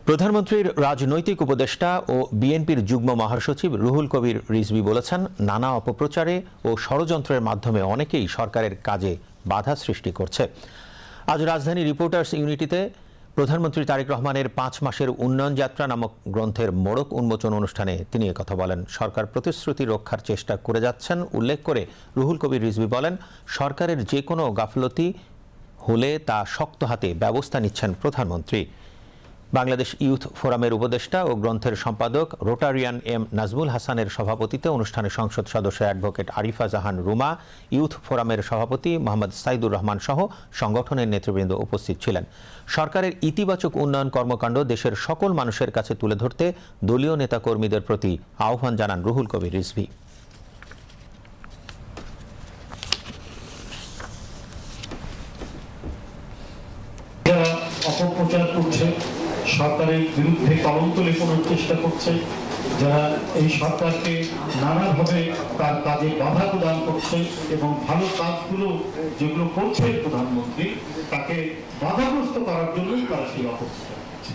প্রধানমন্ত্রীর রাজনৈতিক উপদেষ্টা ও বিএনপির যুগ্ম মহাসচিব রুহুল কবির রিজভী বলেছেন, নানা অপপ্রচারে ও ষড়যন্ত্রের মাধ্যমে অনেকেই সরকারের কাজে বাধা সৃষ্টি করছে। আজ রাজধানী রিপোর্টার্স ইউনিটিতে প্রধানমন্ত্রী তারেক রহমানের ৫ মাসের উন্নয়ন যাত্রা নামক গ্রন্থের মোড়ক উন্মোচন অনুষ্ঠানে তিনি একথা বলেন। সরকার প্রতিশ্রুতি রক্ষার চেষ্টা করে যাচ্ছেন উল্লেখ করে রুহুল কবির রিজভী বলেন, সরকারের যে কোনো গাফলতি হলে তা শক্ত হাতে ব্যবস্থা নিচ্ছেন প্রধানমন্ত্রী। বাংলাদেশ ইউথ ফোরামের উপদেষ্টা ও গ্রন্থের সম্পাদক রোটারিয়ান এম নাজমুল হাসানের সভাপতিত্বে অনুষ্ঠানে সংসদ সদস্য অ্যাডভোকেট আরিফা জাহান রুমা, ইউথ ফোরামের সভাপতি মোহাম্মদ সাইদুর রহমান সহ সংগঠনের নেতৃবৃন্দ উপস্থিত ছিলেন। সরকারের ইতিবাচক উন্নয়ন কর্মকাণ্ড দেশের সকল মানুষের কাছে তুলে ধরতে দলীয় নেতাকর্মীদের প্রতি আহ্বান জানান রুহুল কবির রিজভী। অপপ্রচার করছে, সরকারের বিরুদ্ধে কলঙ্ক লেপনের চেষ্টা করছে, যারা এই সরকারকে নানাভাবে তার কাজে বাধা প্রদান করছে এবং ভালো কাজগুলো যেগুলো করছে প্রধানমন্ত্রী তাকে বাধাগ্রস্ত করার জন্য তারা সেই অপপ্রচার করছে।